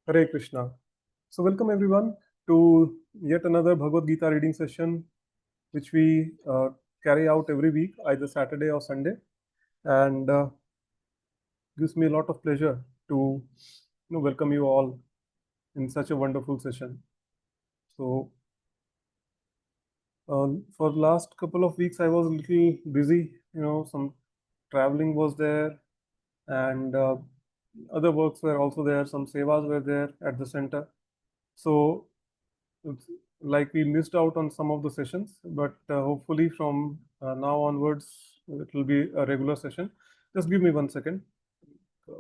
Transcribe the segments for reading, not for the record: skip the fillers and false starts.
Hare Krishna. So, welcome everyone to yet another Bhagavad Gita reading session, which we carry out every week, either Saturday or Sunday, and gives me a lot of pleasure to welcome you all in such a wonderful session. So, for the last couple of weeks, I was a little busy. Some traveling was there, and other works were also there. Some sevas were there at the center. So it's like we missed out on some of the sessions, but hopefully from now onwards it will be a regular session. Just give me 1 second. Uh,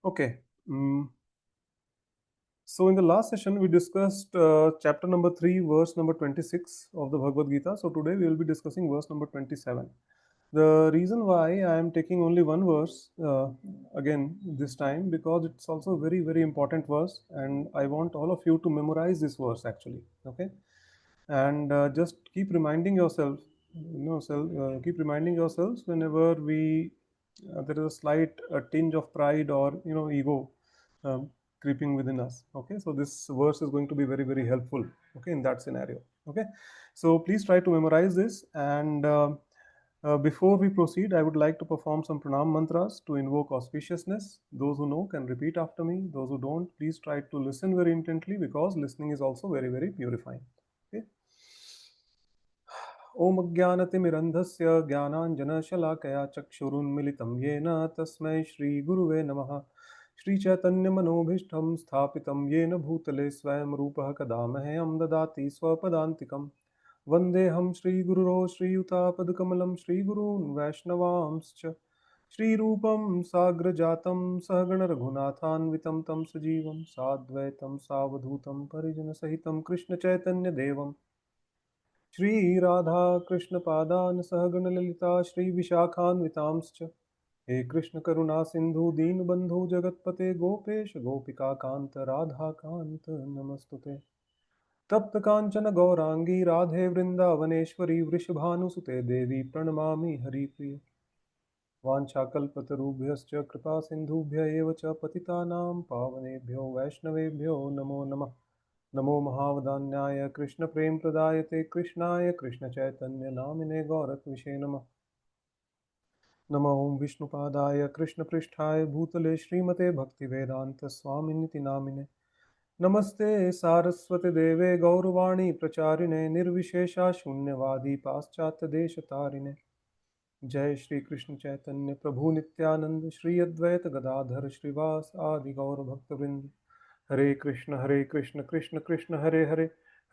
okay. So in the last session we discussed chapter number 3, verse number 26 of the Bhagavad Gita. So today we will be discussing verse number 27. The reason why I am taking only one verse again this time, because it's also a very very important verse, and I want all of you to memorize this verse actually. Okay, and just keep reminding yourself, keep reminding yourselves whenever we there is a slight tinge of pride or ego um, creeping within us. Okay, so this verse is going to be very very helpful. Okay, in that scenario. Okay, so please try to memorize this, and before we proceed, I would like to perform some pranam mantras to invoke auspiciousness. Those who know can repeat after me. Those who don't, please try to listen very intently, because listening is also very very purifying. Okay. ॐ अज्ञानतिमिरन्धस्य ज्ञानाञ्जनशलाकया चक्षुरुन्मिलितं येन तस्मै श्रीगुरुवे नमः। श्रीचैतन्यमनोभीष्टं स्थापितं येन भूतले स्वयं रूपः कदा मह्यं ददाति स्वपदान्तिकं। वन्देऽहं श्रीगुरुरो श्रीयुतापदकमलं श्रीगुरून् वैष्णवांश्च श्रीरूपं साग्रजातं सहगणरघुनाथान्वितं तं सजीवं साद्वैतं सावधूतं परिजनसहितं कृष्णचैतन्यदेवं श्रीराधा कृष्णपादान् सहगणललिता श्रीविशाखान्वितांश्च। हे कृष्ण करुणा सिंधु दीनबंधु जगतपते गोपेश गोपिका कांत राधा कांत नमस्तुते। तप्त कांचन गौरांगी राधे वृंदावनेश्वरी वृषभानुसुते देवी प्रणमामि हरिप्रिय। वाञ्छाकल्पतरुभ्यश्च कृपा सिन्धुभ्य एव च पतितानां पावनेभ्यो वैष्णवेभ्यो नमो नमः। नमो महावदान्याय कृष्णप्रेमप्रदायते कृष्णाय कृष्णचैतन्यनामिने गौरत्विषे नमः। नमो ॐ विष्णुपादाय कृष्णपृष्ठाय भूतले श्रीमते भक्तिवेदान्तस्वामिनिति नामिने। नमस्ते सारस्वते देवे गौरवाणी प्रचारिणे निर्विशेषा शून्यवादी पाश्चात्यदेशतारिणे। जय श्री कृष्ण चैतन्य प्रभु नित्यानंद श्री अद्वैत गदाधर श्रीवास आदि गौर भक्तवृंद। हरे कृष्ण कृष्ण कृष्ण हरे हरे,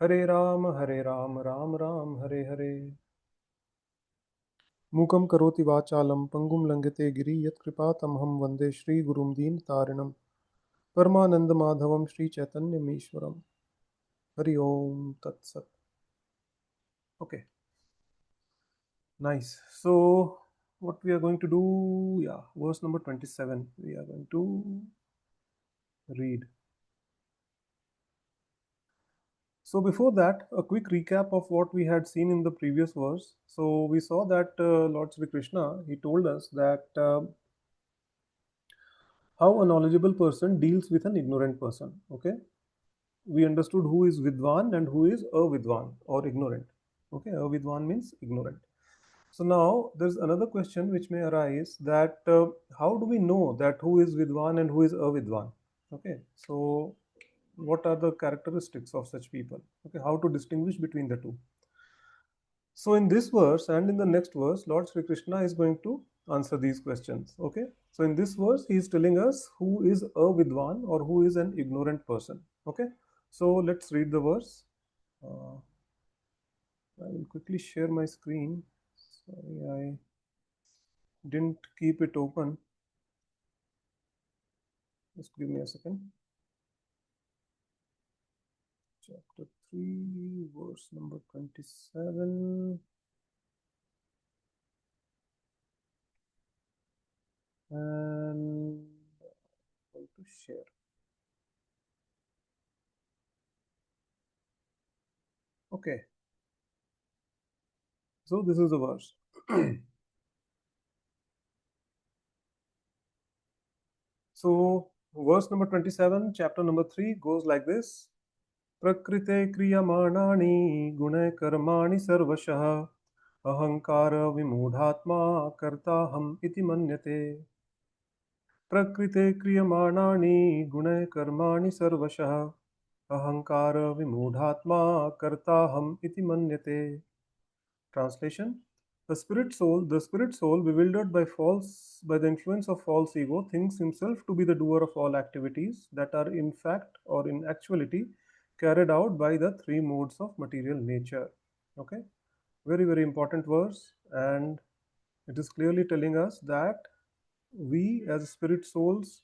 हरे राम राम राम हरे हरे। मूकं करोति वाचालं पंगुं लंघते गिरि यत्कृपातमहं वन्दे श्रीगुरुं दीनतारिणं। परमानन्दमाधवं श्रीचैतन्यमीश्वरम्। हरि ओम तत्सत्। Okay, nice. So what we are going to do, yeah, verse number 27 we are going to read. So before that, a quick recap of what we had seen in the previous verse. So we saw that Lord Sri Krishna, he told us that how a knowledgeable person deals with an ignorant person. Okay, we understood who is Vidwan and who is Avidwan or ignorant. Okay, Avidwan means ignorant. So now there's another question which may arise, that how do we know that who is Vidwan and who is Avidwan? Okay, so what are the characteristics of such people? Okay, how to distinguish between the two? So in this verse and in the next verse, Lord Sri Krishna is going to answer these questions. Okay, so in this verse he is telling us who is a Vidwan or who is an ignorant person. Okay, so let's read the verse. I will quickly share my screen. Sorry, I didn't keep it open. Just give me a second. Chapter 3, verse number 27. And I'm going to share. Okay, so this is the verse. So verse number 27, chapter number 3 goes like this. Prakrite kriyamanani gunai karmani sarvashah ahankara vimudhatma kartaham iti manyate. Prakrite kriyamanaani gunai karmani sarvashah ahankara vimudhatma kartaham iti manyate. Translation: the spirit soul, bewildered by the influence of false ego, thinks himself to be the doer of all activities that are in fact or in actuality carried out by the three modes of material nature. Okay, very very important verse, and it is clearly telling us that we as spirit souls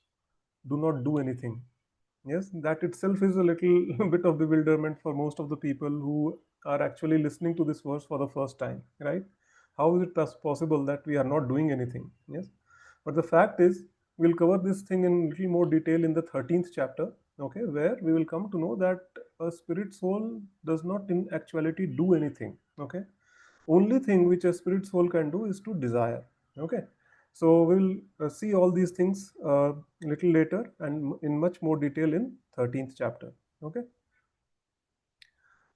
do not do anything. Yes, that itself is a little bit of bewilderment for most of the people who are actually listening to this verse for the first time, right? How is it possible that we are not doing anything? Yes, but the fact is, we'll cover this thing in little more detail in the 13th chapter, okay, where we will come to know that a spirit soul does not in actuality do anything, okay. Only thing which a spirit soul can do is to desire, okay. So we'll see all these things little later and in much more detail in 13th chapter, okay.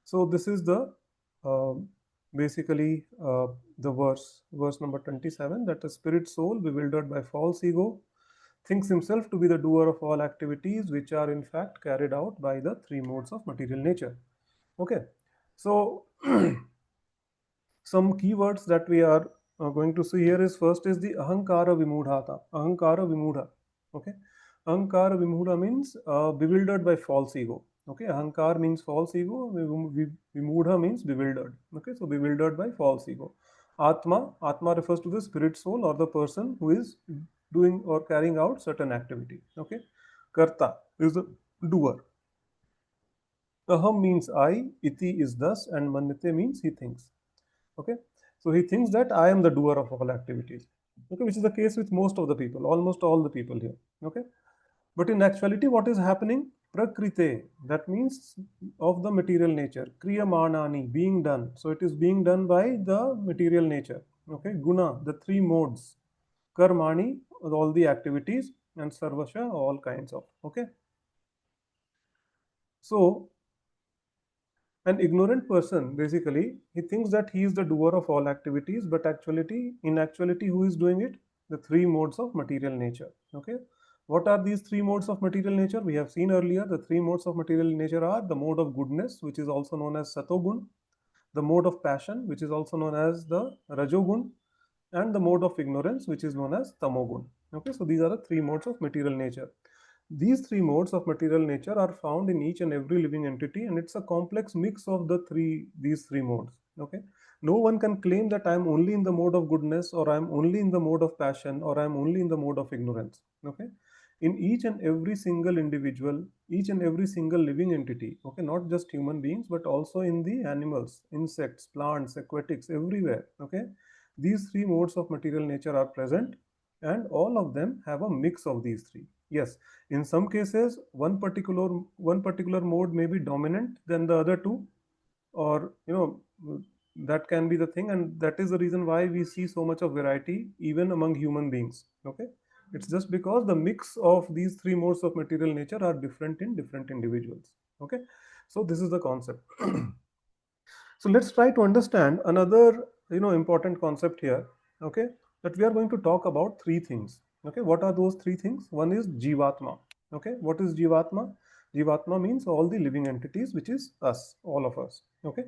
So this is the uh, basically the verse number 27, that a spirit soul bewildered by false ego thinks himself to be the doer of all activities which are in fact carried out by the three modes of material nature, okay. So some keywords that we are going to see here is, first is the ahankara vimudhata, ahankara vimudha, okay. Ahankara vimudha means bewildered by false ego, okay. Ahankar means false ego, vimudha means bewildered, okay. So bewildered by false ego. Atma refers to the spirit soul or the person who is doing or carrying out certain activity, okay. Karta is the doer. Aham means I, iti is thus, and manyate means he thinks, okay. So he thinks that I am the doer of all activities, okay, which is the case with most of the people, almost all the people here, okay. But in actuality, what is happening? Prakrite, that means of the material nature. Kriyamanani, being done, so it is being done by the material nature, okay. Guna, the three modes. Karmani, all the activities, and sarvasha, all kinds of, okay. So an ignorant person, basically, he thinks that he is the doer of all activities, but in actuality, who is doing it? The three modes of material nature. Okay. What are these three modes of material nature? We have seen earlier the three modes of material nature are the mode of goodness, which is also known as Satogun, the mode of passion, which is also known as the Rajogun, and the mode of ignorance, which is known as Tamogun. Okay, so these are the three modes of material nature. These three modes of material nature are found in each and every living entity, and it's a complex mix of these three modes. Okay, no one can claim that I am only in the mode of goodness, or I am only in the mode of passion, or I am only in the mode of ignorance. Okay, in each and every single individual, each and every single living entity, okay, not just human beings, but also in the animals, insects, plants, aquatics, everywhere, okay, these three modes of material nature are present, and all of them have a mix of these three. Yes, in some cases one particular mode may be dominant than the other two, or that can be the thing, and that is the reason why we see so much of variety even among human beings, okay. It's just because the mix of these three modes of material nature are different in different individuals, okay. So this is the concept. So let's try to understand another important concept here, okay, that we are going to talk about three things, okay. What are those three things? One is jivatma, okay. What is jivatma? Jivatma means all the living entities, which is us, all of us, okay.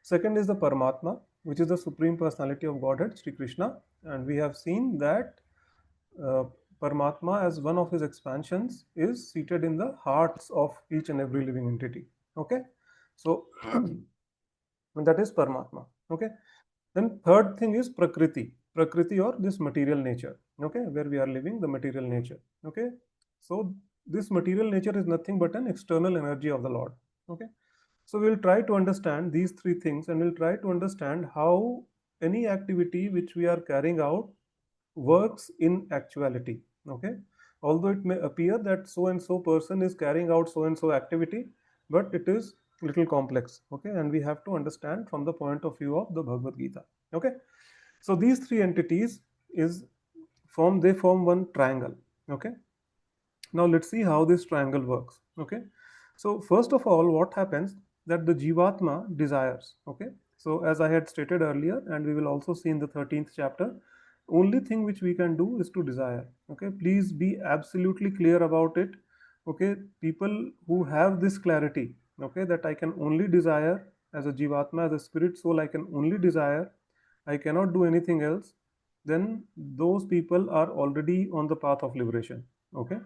Second is the Paramatma, which is the supreme personality of Godhead, Sri Krishna, and we have seen that uh, Paramatma, as one of his expansions, is seated in the hearts of each and every living entity, okay. So and that is Paramatma, okay. Then third thing is Prakriti, or this material nature, okay, where we are living, the material nature, okay. So this material nature is nothing but an external energy of the Lord, okay. So we'll try to understand these three things, and we'll try to understand how any activity which we are carrying out works in actuality, okay. Although it may appear that so and so person is carrying out so and so activity, but it is little complex, okay, and we have to understand from the point of view of the Bhagavad Gita, okay. So these three entities is form one triangle, okay. Now let's see how this triangle works, okay. So first of all, what happens, that the Jivatma desires, okay. So as I had stated earlier, and we will also see in the 13th chapter, only thing which we can do is to desire, okay. Please be absolutely clear about it, okay. People who have this clarity, okay, that I can only desire as a Jivatma, as a spirit soul, I can only desire, I cannot do anything else, then those people are already on the path of liberation, okay.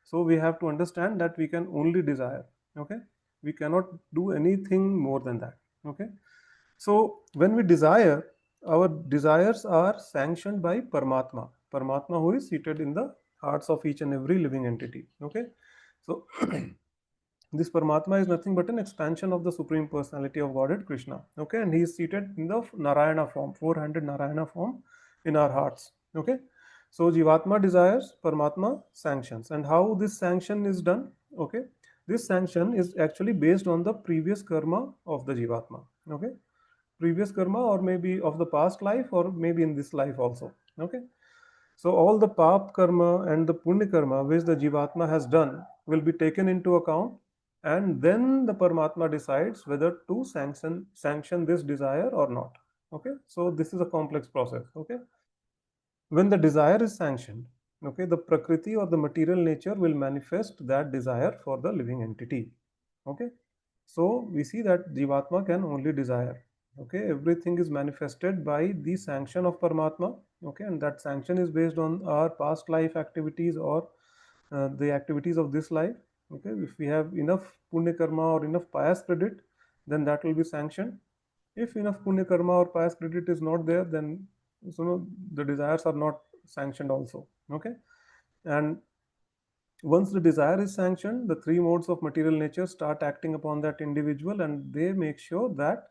So we have to understand that we can only desire, okay, we cannot do anything more than that, okay. So when we desire, our desires are sanctioned by Paramatma, who is seated in the hearts of each and every living entity, okay. So this Paramatma is nothing but an expansion of the Supreme Personality of Godhead, Krishna, okay, and he is seated in the Narayana form, four-handed Narayana form in our hearts, okay. So Jivatma desires, Paramatma sanctions, and how this sanction is done, okay, this sanction is actually based on the previous karma of the Jivatma, okay, previous karma, or maybe of the past life, or maybe in this life also, okay. So all the pap karma and the punya karma which the Jivatma has done will be taken into account, and then the Paramatma decides whether to sanction this desire or not. Okay, so this is a complex process. Okay, when the desire is sanctioned, okay, the prakriti or the material nature will manifest that desire for the living entity. Okay, so we see that Jivatma can only desire. Okay, everything is manifested by the sanction of Paramatma. Okay, and that sanction is based on our past life activities, or the activities of this life. Okay, if we have enough punya karma or enough pious credit, then that will be sanctioned. If enough punya karma or pious credit is not there, then the desires are not sanctioned also. Okay, and once the desire is sanctioned, the three modes of material nature start acting upon that individual, and they make sure that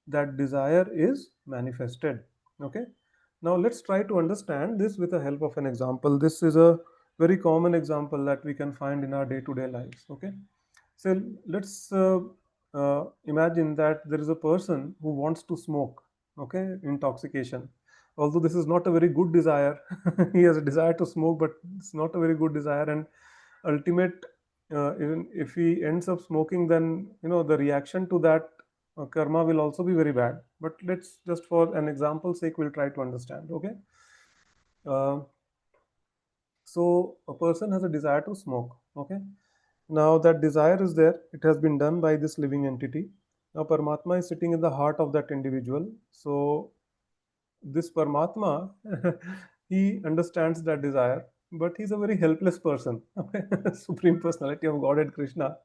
that desire is manifested. Okay, now let's try to understand this with the help of an example. This is a very common example that we can find in our day-to-day lives. Okay, so let's imagine that there is a person who wants to smoke, okay, intoxication. Although this is not a very good desire, he has a desire to smoke, but it's not a very good desire, and ultimate, even if he ends up smoking, then the reaction to that karma will also be very bad. But let's just, for an example sake, we'll try to understand. Okay, uh, so a person has a desire to smoke. Okay, now that desire is there, it has been done by this living entity. Now Paramatma is sitting in the heart of that individual. So this Paramatma, he understands that desire, but he's a very helpless person. Okay? Supreme Personality of Godhead Krishna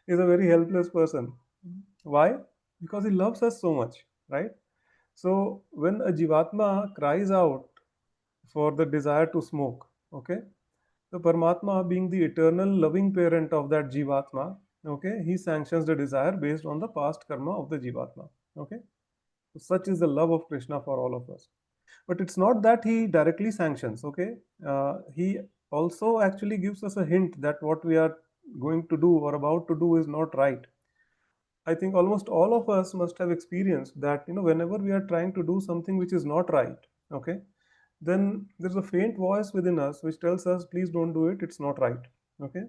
is a very helpless person. Why? Because he loves us so much, right? So when a Jivatma cries out for the desire to smoke, okay, the Paramatma, being the eternal loving parent of that Jivatma, okay, he sanctions the desire based on the past karma of the Jivatma. Okay, so such is the love of Krishna for all of us. But it's not that he directly sanctions. Okay, he also actually gives us a hint that what we are going to do or about to do is not right. I think almost all of us must have experienced that, whenever we are trying to do something which is not right, okay, then there's a faint voice within us which tells us, please don't do it, it's not right. Okay,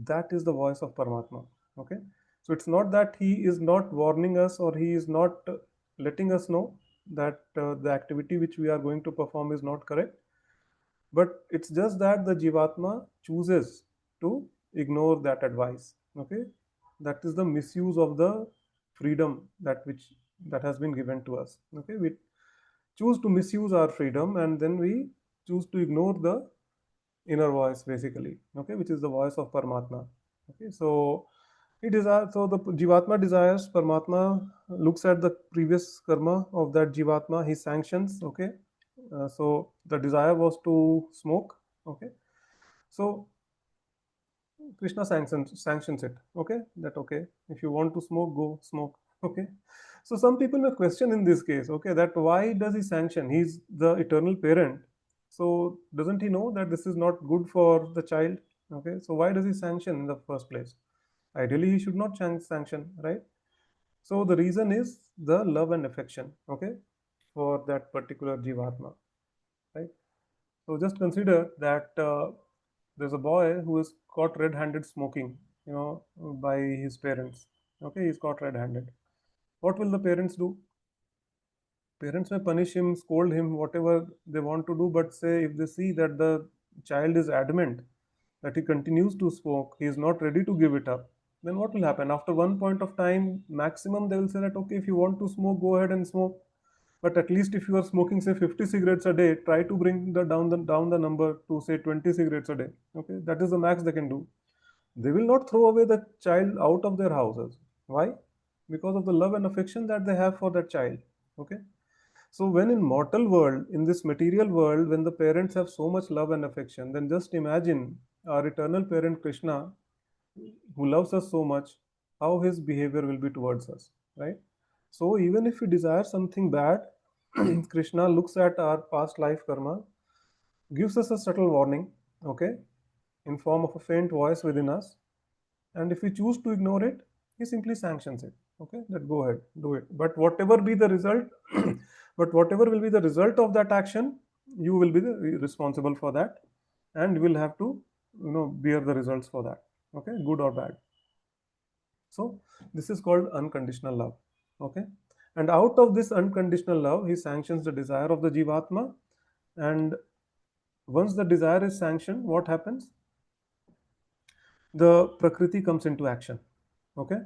that is the voice of Paramatma. Okay, so it's not that he is not warning us, or he is not letting us know that the activity which we are going to perform is not correct, but it's just that the Jivatma chooses to ignore that advice. Okay, that is the misuse of the freedom that has been given to us. Okay, we choose to misuse our freedom, and then we choose to ignore the inner voice, basically, okay, which is the voice of Paramatma. Okay, so the Jivatma desires, Paramatma looks at the previous karma of that Jivatma, he sanctions. Okay, so the desire was to smoke. Okay, so Krishna sanctions it. Okay, that okay, if you want to smoke, go smoke. Okay, so some people may question in this case, okay, that why does he sanction? He's the eternal parent, so doesn't he know that this is not good for the child? Okay, so why does he sanction in the first place? Ideally, he should not sanction, right? So the reason is the love and affection, okay, for that particular Jivatma, right? So just consider that there's a boy who is caught red-handed smoking, by his parents. Okay, he's caught red-handed. What will the parents do? Parents may punish him, scold him, whatever they want to do, but say if they see that the child is adamant that he continues to smoke, he is not ready to give it up, then what will happen? After one point of time, maximum they will say that okay, if you want to smoke, go ahead and smoke. But at least if you are smoking say 50 cigarettes a day, try to bring the number to say 20 cigarettes a day. Okay, that is the max they can do. They will not throw away the child out of their houses. Why? Because of the love and affection that they have for that child. Okay. So when in mortal world, in this material world, when the parents have so much love and affection, then just imagine our eternal parent Krishna, who loves us so much, how his behavior will be towards us, right? So even if we desire something bad, Krishna looks at our past life karma, gives us a subtle warning, okay, in form of a faint voice within us, and if we choose to ignore it, he simply sanctions it. Okay, that go ahead, do it. But whatever be the result, but whatever will be the result of that action, you will be responsible for that, and you will have to, bear the results for that. Okay, good or bad. So this is called unconditional love. Okay, and out of this unconditional love, he sanctions the desire of the jivatma, and once the desire is sanctioned, what happens? The prakriti comes into action. Okay,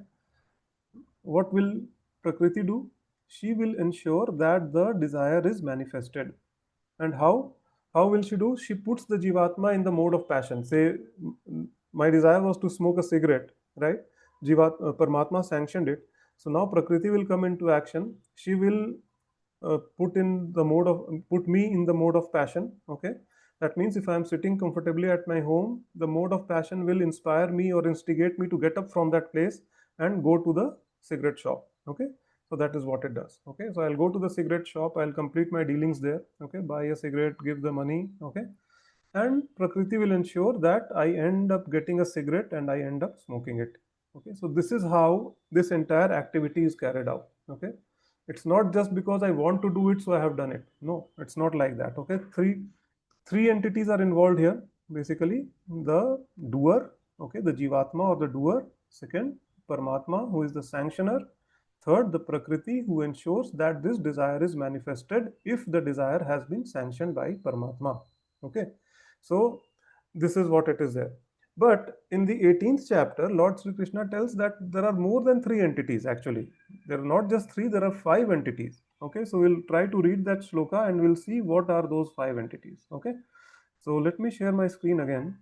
what will prakriti do? She will ensure that the desire is manifested. And how will she do? She puts the jivatma in the mode of passion. Say my desire was to smoke a cigarette, right? Paramatma sanctioned it. So now prakriti will come into action. She will put me in the mode of passion. Okay, that means if I am sitting comfortably at my home, the mode of passion will inspire me or instigate me to get up from that place and go to the cigarette shop. Okay, so that is what it does. Okay, so I'll go to the cigarette shop, I'll complete my dealings there. Okay, buy a cigarette, give the money. Okay, and prakriti will ensure that I end up getting a cigarette and I end up smoking it. Okay, so this is how this entire activity is carried out. Okay, it's not just because I want to do it so I have done it. No, it's not like that. Okay, three entities are involved here. Basically, the doer, okay, the jivatma or the doer. Second, paramatma, who is the sanctioner. Third, the prakriti, who ensures that this desire is manifested if the desire has been sanctioned by paramatma. Okay, so this is what it is there. But in the 18th chapter, Lord Sri Krishna tells that there are more than three entities actually. There are not just three, there are five entities. Okay, so we'll try to read that shloka and we'll see what are those five entities. Okay, so let me share my screen again.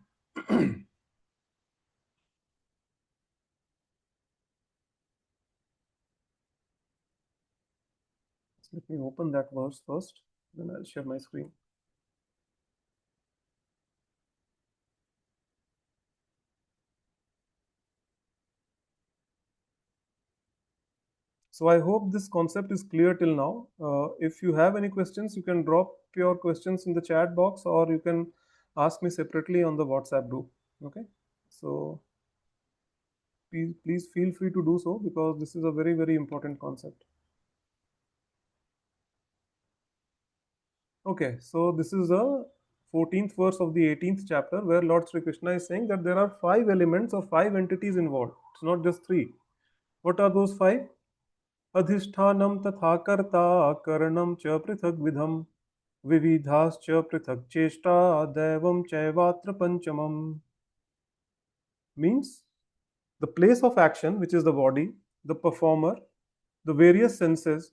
Let me open that verse first, then I'll share my screen. So I hope this concept is clear till now. If you have any questions, you can drop your questions in the chat box or you can ask me separately on the WhatsApp group. Okay, so please feel free to do so because this is a very, very important concept. Okay, so this is the 14th verse of the 18th chapter where Lord Sri Krishna is saying that there are five elements or five entities involved. It's not just three. What are those five? अधिष्ठानं तथा कर्ता करणं च पृथग्विधम् विविधाश्च पृथक् चेष्टा दैवं चैवात्र पंचमम्. Means the place of action, which is the body, the performer, the various senses,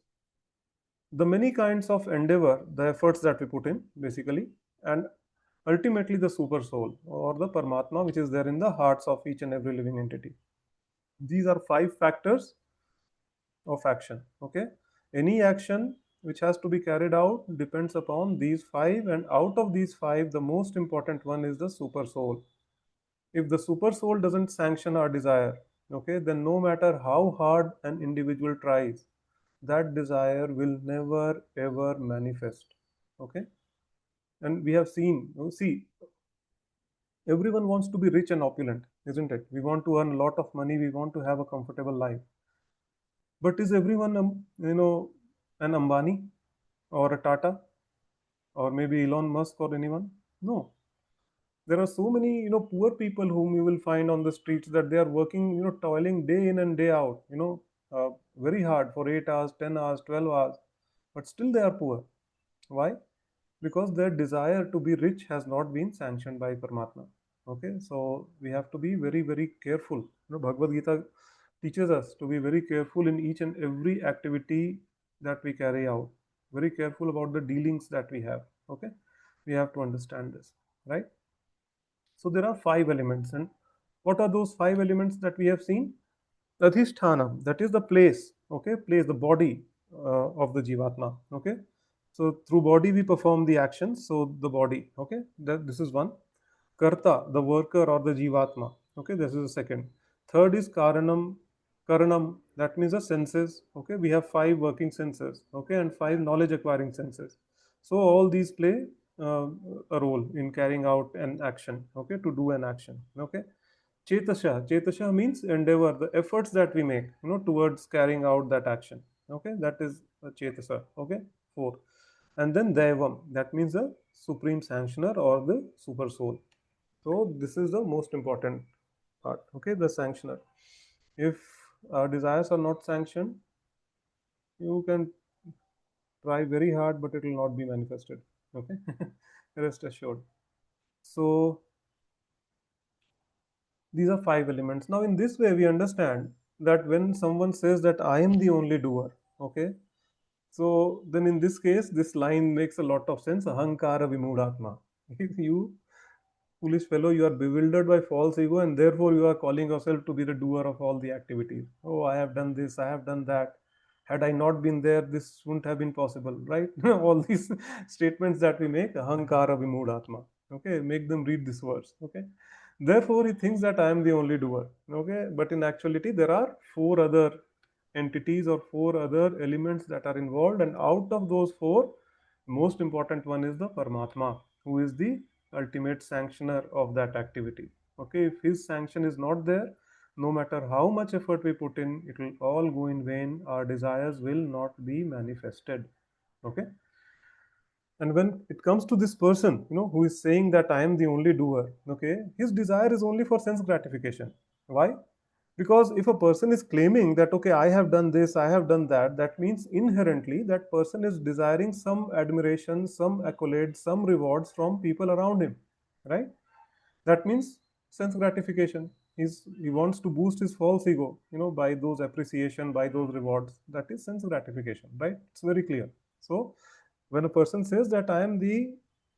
the many kinds of endeavor, the efforts that we put in basically, and ultimately the super soul or the Paramatma, which is there in the hearts of each and every living entity. These are five factors of action. Okay, any action which has to be carried out depends upon these five, and out of these five, the most important one is the super soul. If the super soul doesn't sanction our desire, okay, then no matter how hard an individual tries, that desire will never ever manifest. Okay, and we have seen, see, everyone wants to be rich and opulent, isn't it? We want to earn a lot of money, we want to have a comfortable life. But is everyone, an Ambani or a Tata or maybe Elon Musk or anyone? No. There are so many, poor people whom you will find on the streets that they are working, toiling day in and day out, very hard for 8 hours, 10 hours, 12 hours, but still they are poor. Why? Because their desire to be rich has not been sanctioned by Paramatma. Okay, so we have to be very, very careful. Bhagavad Gita teaches us to be very careful in each and every activity that we carry out. Very careful about the dealings that we have. Okay, we have to understand this, right? So there are five elements, and what are those five elements that we have seen? Adhisthana, that is the place, okay, place, the body of the Jivatma, okay. So through body we perform the actions, so the body, okay, this is one. Karta, the worker or the Jivatma, okay, this is the second. Third is Karanam, that means the senses, okay, we have five working senses, okay, and five knowledge acquiring senses. So all these play a role in carrying out an action, okay, to do an action, okay. Chetasha means endeavor, the efforts that we make, towards carrying out that action. Okay, that is Chetasa. Okay, four. And then Daivam, that means the supreme sanctioner or the super soul. So this is the most important part. Okay, the sanctioner. If our desires are not sanctioned, you can try very hard, but it will not be manifested. Okay, rest assured. So these are five elements. Now, in this way, we understand that when someone says that I am the only doer, okay, so then in this case, this line makes a lot of sense. Ahankara vimudhatma. If you, foolish fellow, you are bewildered by false ego, and therefore you are calling yourself to be the doer of all the activities. Oh, I have done this, I have done that. Had I not been there, this wouldn't have been possible, right? All these statements that we make, ahankara vimudhatma. Okay, make them read this verse. Okay, therefore he thinks that I am the only doer. Okay, but in actuality, there are four other entities or four other elements that are involved, and out of those four, most important one is the Paramatma, who is the ultimate sanctioner of that activity. Okay, if his sanction is not there, no matter how much effort we put in, it will all go in vain. Our desires will not be manifested. Okay, and when it comes to this person, who is saying that I am the only doer, okay, his desire is only for sense gratification. Why? Because if a person is claiming that, okay, I have done this, I have done that, that means inherently that person is desiring some admiration, some accolades, some rewards from people around him, right? That means sense gratification. He wants to boost his false ego, by those appreciation, by those rewards. That is sense gratification, right? It's very clear. So when a person says that I am the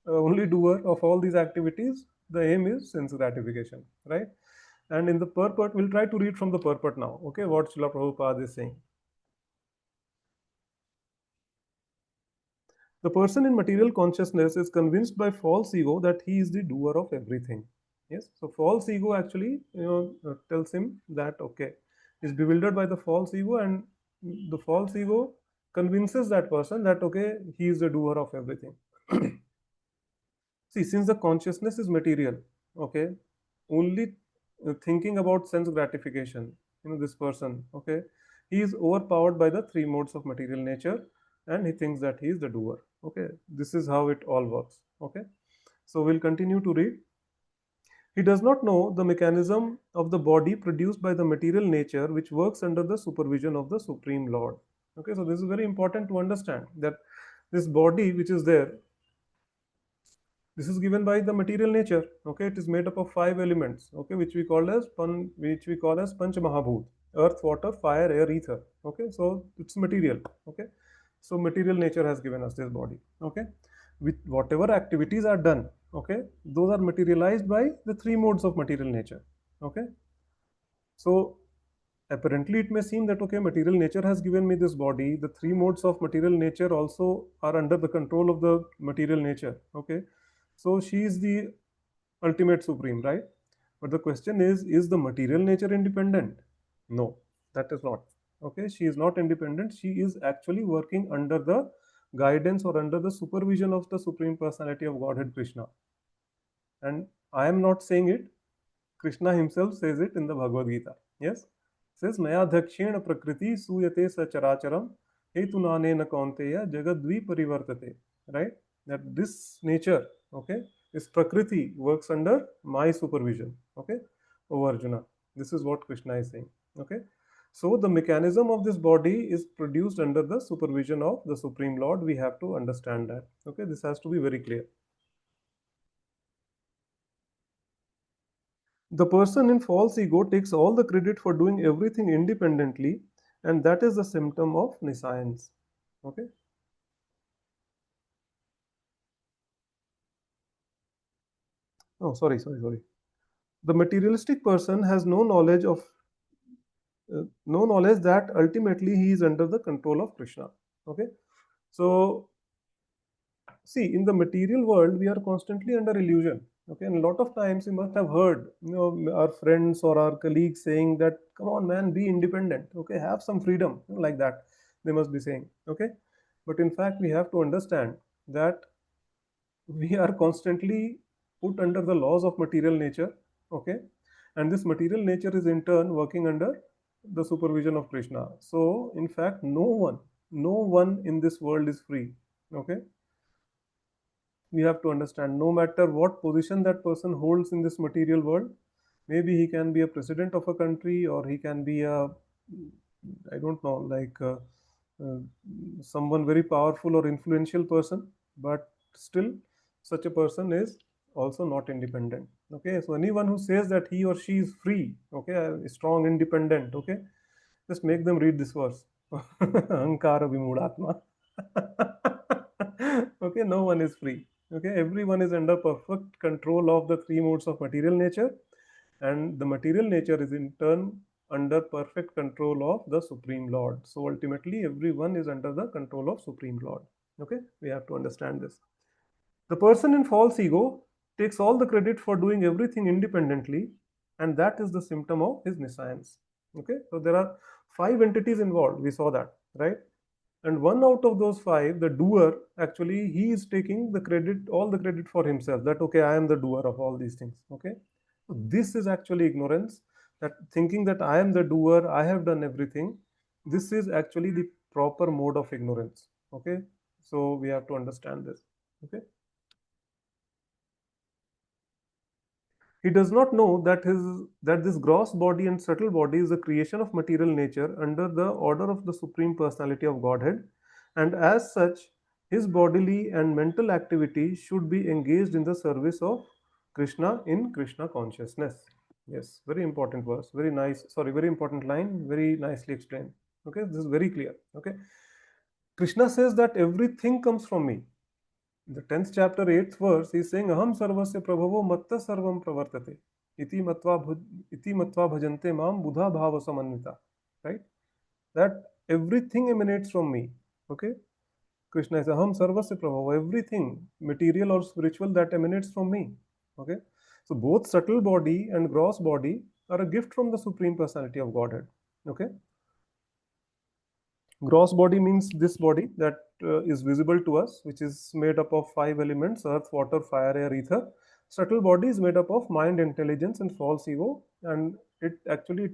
only doer of all these activities, the aim is sense gratification, right? And in the purport, we'll try to read from the purport now. Okay, what Srila Prabhupada is saying. The person in material consciousness is convinced by false ego that he is the doer of everything. Yes, so false ego actually, tells him that, okay, he's bewildered by the false ego, and the false ego convinces that person that, okay, he is the doer of everything. See, since the consciousness is material, okay, only thinking about sense gratification, this person, okay, he is overpowered by the three modes of material nature, and he thinks that he is the doer. Okay, this is how it all works. Okay, so we'll continue to read. He does not know the mechanism of the body produced by the material nature, which works under the supervision of the Supreme Lord. Okay, so this is very important to understand that this body which is there, this is given by the material nature. Okay, it is made up of five elements. Okay, which we call as Panch Mahabhut: earth, water, fire, air, ether. Okay, so it's material. Okay, so material nature has given us this body. Okay, with whatever activities are done. Okay, those are materialized by the three modes of material nature. Okay, so apparently it may seem that, okay, material nature has given me this body, the three modes of material nature also are under the control of the material nature. Okay, so she is the ultimate supreme, right? But the question is the material nature independent? No, that is not. Okay, she is not independent. She is actually working under the guidance or under the supervision of the Supreme Personality of Godhead, Krishna. And I am not saying it, Krishna himself says it in the Bhagavad Gita. Yes, says Maya Dakshena Prakriti Suyate Sacharacharam Hetunanena Kaunteya Jagadvi Parivartate. Right? That this nature, okay, this Prakriti works under my supervision. Okay, over Arjuna. This is what Krishna is saying. Okay. So the mechanism of this body is produced under the supervision of the Supreme Lord. We have to understand that. Okay, this has to be very clear. The person in false ego takes all the credit for doing everything independently, and that is the symptom of nescience. Okay. Oh, sorry. The materialistic person has no knowledge that ultimately he is under the control of Krishna. Okay. So see, in the material world, we are constantly under illusion. Okay, and a lot of times you must have heard, our friends or our colleagues saying that, "Come on, man, be independent. Okay, have some freedom," like that. They must be saying. Okay, but in fact, we have to understand that we are constantly put under the laws of material nature. Okay, and this material nature is in turn working under the supervision of Krishna. So, in fact, no one in this world is free. Okay, we have to understand, no matter what position that person holds in this material world, maybe he can be a president of a country, or he can be a, I don't know, like uh, someone very powerful or influential person, but still such a person is also not independent. Okay, so anyone who says that he or she is free, okay, strong, independent, okay, just make them read this verse. Ankara vimudatma. Okay, no one is free. Okay, everyone is under perfect control of the three modes of material nature, and the material nature is in turn under perfect control of the Supreme Lord. So ultimately, everyone is under the control of Supreme Lord. Okay, we have to understand this. The person in false ego takes all the credit for doing everything independently, and that is the symptom of his nescience. Okay, so there are five entities involved. We saw that, right? And one out of those five, the doer, actually, he is taking the credit, all the credit for himself. That, okay, I am the doer of all these things. Okay, so this is actually ignorance. That thinking that I am the doer, I have done everything. This is actually the proper mode of ignorance. Okay, so we have to understand this. Okay. He does not know that this gross body and subtle body is a creation of material nature under the order of the Supreme Personality of Godhead, and as such, his bodily and mental activity should be engaged in the service of Krishna in Krishna consciousness. Yes, very important verse, very nice, sorry, very important line, very nicely explained. Okay, this is very clear. Okay, Krishna says that everything comes from me. In the 10th chapter, 8th verse, he is saying, Aham sarvasya prabhavo matta sarvam pravartate. Iti matva bhajante mam buddha bhava samanvita. Right? That everything emanates from me. Okay? Krishna is Aham sarvasya prabhavo. Everything, material or spiritual, that emanates from me. Okay? So both subtle body and gross body are a gift from the Supreme Personality of Godhead. Okay? Gross body means this body that is visible to us, which is made up of five elements: earth, water, fire, air, ether. Subtle body is made up of mind, intelligence, and false ego, and it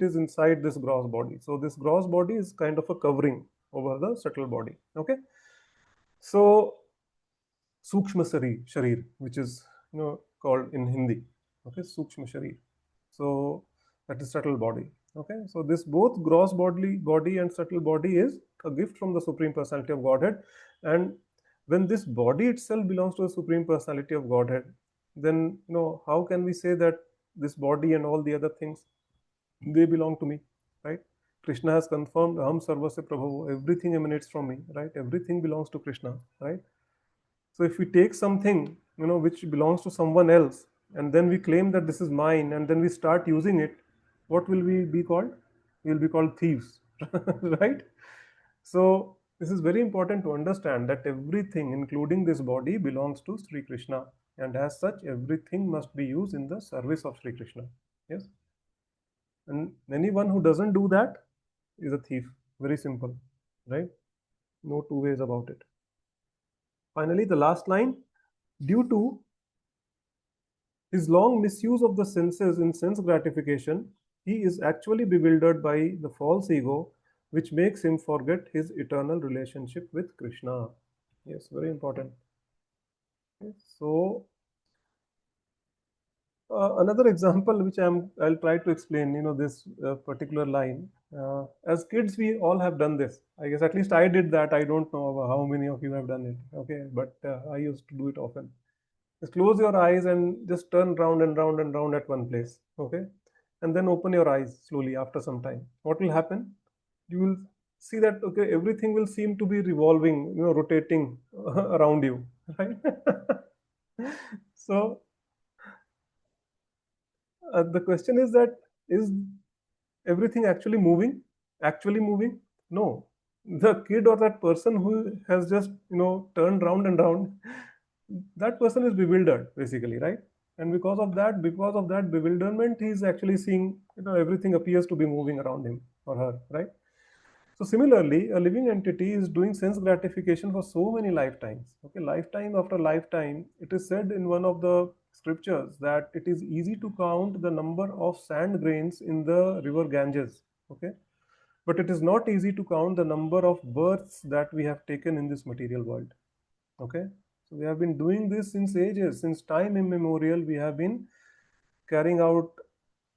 is inside this gross body. So this gross body is kind of a covering over the subtle body. Okay, so Sukshma Sharir, which is called in Hindi. Okay, Sukshma Sharir. So that is subtle body. Okay, so this both gross body and subtle body is a gift from the Supreme Personality of Godhead. And when this body itself belongs to the Supreme Personality of Godhead, then how can we say that this body and all the other things, they belong to me, right? Krishna has confirmed, Aham Sarvasya Prabhu, everything emanates from me, right? Everything belongs to Krishna, right? So if we take something, which belongs to someone else, and then we claim that this is mine, and then we start using it, what will we be called? We will be called thieves, right? So this is very important to understand that everything, including this body, belongs to Sri Krishna, and as such, everything must be used in the service of Sri Krishna. Yes, and anyone who doesn't do that is a thief. Very simple, right? No two ways about it. Finally, the last line: due to his long misuse of the senses in sense gratification, he is actually bewildered by the false ego, which makes him forget his eternal relationship with Krishna. Yes, very important. Okay, so another example which I'll try to explain, this particular line. As kids, we all have done this. I guess at least I did that. I don't know how many of you have done it. Okay, but I used to do it often. Just close your eyes and just turn round and round and round at one place. Okay, and then open your eyes slowly after some time. What will happen? You will see that okay, everything will seem to be revolving, rotating around you, right? So the question is that is everything actually moving? Actually moving? No. The kid or that person who has just turned round and round, that person is bewildered basically, right? And because of that bewilderment, he's actually seeing everything appears to be moving around him or her, right? So similarly, a living entity is doing sense gratification for so many lifetimes. Okay, lifetime after lifetime, it is said in one of the scriptures that it is easy to count the number of sand grains in the river Ganges. Okay, but it is not easy to count the number of births that we have taken in this material world. Okay, so we have been doing this since ages, since time immemorial. We have been carrying out,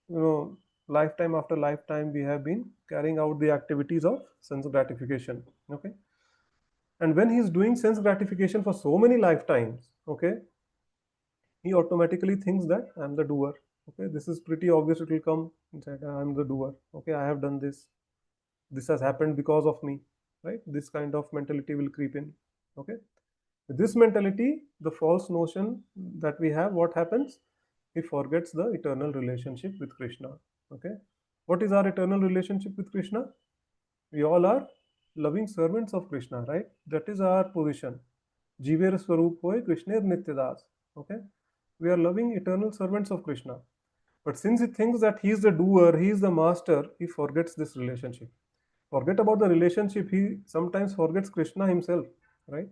you know, lifetime after lifetime. We have been carrying out the activities of sense gratification. Okay, and when he's doing sense gratification for so many lifetimes, okay, he automatically thinks that I'm the doer. Okay, this is pretty obvious. It will come inside. I'm the doer. Okay, I have done this. This has happened because of me, right? This kind of mentality will creep in. Okay, with this mentality, the false notion that we have, what happens? He forgets the eternal relationship with Krishna. Okay, what is our eternal relationship with Krishna? We all are loving servants of Krishna, right? That is our position. Jiver Swarup Hoy Krishner Nityadas. Okay, we are loving eternal servants of Krishna. But since he thinks that he is the doer, he is the master, he forgets this relationship. Forget about the relationship, he sometimes forgets Krishna himself, right?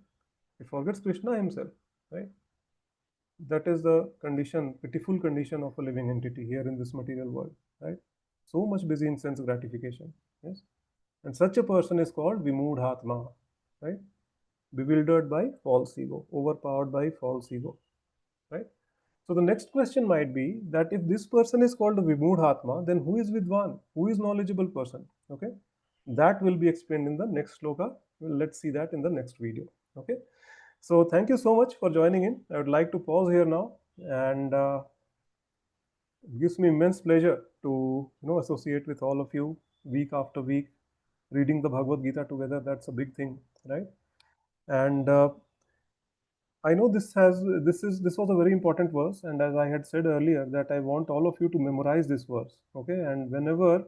He forgets Krishna himself, right? That is the condition, pitiful condition of a living entity here in this material world, right? So much busy in sense gratification, yes? And such a person is called Vimudhatma, right? Bewildered by false ego, overpowered by false ego, right? So the next question might be that if this person is called a Vimudhatma, then who is Vidwan? Who is knowledgeable person? Okay, that will be explained in the next sloka. Well, let's see that in the next video. Okay, so thank you so much for joining in. I would like to pause here now, and it gives me immense pleasure to associate with all of you week after week, reading the Bhagavad Gita together. That's a big thing, right? And I know this was a very important verse, and as I had said earlier, that I want all of you to memorize this verse. Okay, and whenever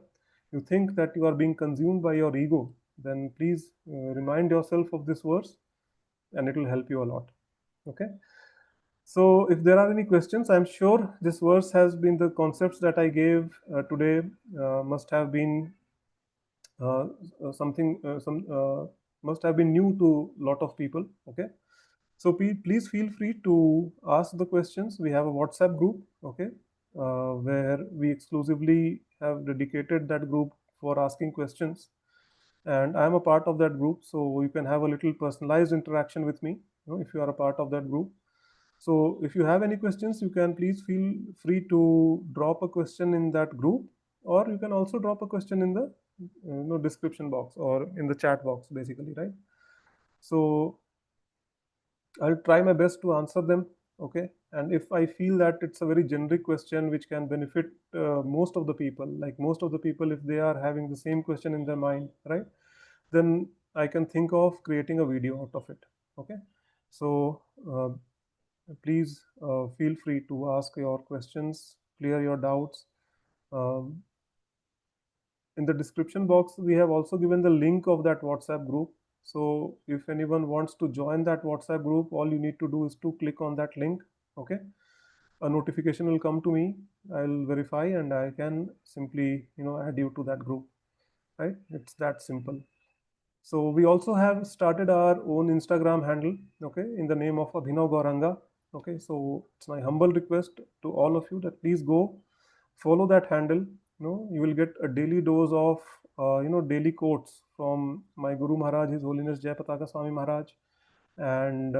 you think that you are being consumed by your ego, then please remind yourself of this verse, and it will help you a lot. Okay, so if there are any questions, I'm sure this verse has been the concepts that I gave today must have been uh, something some must have been new to a lot of people. Okay, so please feel free to ask the questions. We have a WhatsApp group, okay, where we exclusively have dedicated that group for asking questions, and I am a part of that group, so you can have a little personalized interaction with me, if you are a part of that group. So if you have any questions, you can please feel free to drop a question in that group, or you can also drop a question in the description box or in the chat box, basically, right? So I'll try my best to answer them. Okay, and if I feel that it's a very generic question which can benefit most of the people, like most of the people, if they are having the same question in their mind, right, then I can think of creating a video out of it. Okay, so please feel free to ask your questions, clear your doubts. Um, in the description box, we have also given the link of that WhatsApp group. So if anyone wants to join that WhatsApp group, all you need to do is to click on that link. Okay, a notification will come to me. I'll verify and I can simply add you to that group, right? It's that simple. So we also have started our own Instagram handle, okay, in the name of Abhinava Gauranga. Okay, so it's my humble request to all of you that please go follow that handle. you will get a daily dose of daily quotes from my Guru Maharaj, His Holiness Jayapataka Swami Maharaj, and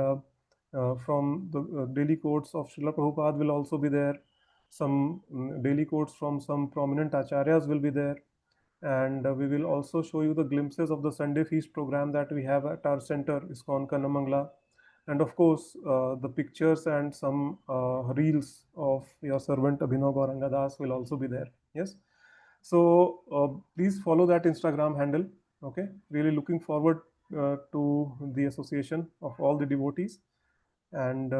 from the daily quotes of Srila Prabhupada will also be there. Some daily quotes from some prominent acharyas will be there, and we will also show you the glimpses of the Sunday feast program that we have at our center, ISKCON Kannamangala, and of course the pictures and some reels of your servant Abhinava Gauranga Das will also be there. Yes, so please follow that Instagram handle. Okay, really looking forward to the association of all the devotees, and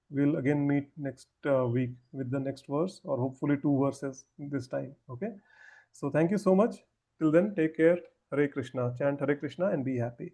we'll again meet next week with the next verse, or hopefully two verses this time. Okay, so thank you so much. Till then, take care. Hare Krishna. Chant Hare Krishna and be happy.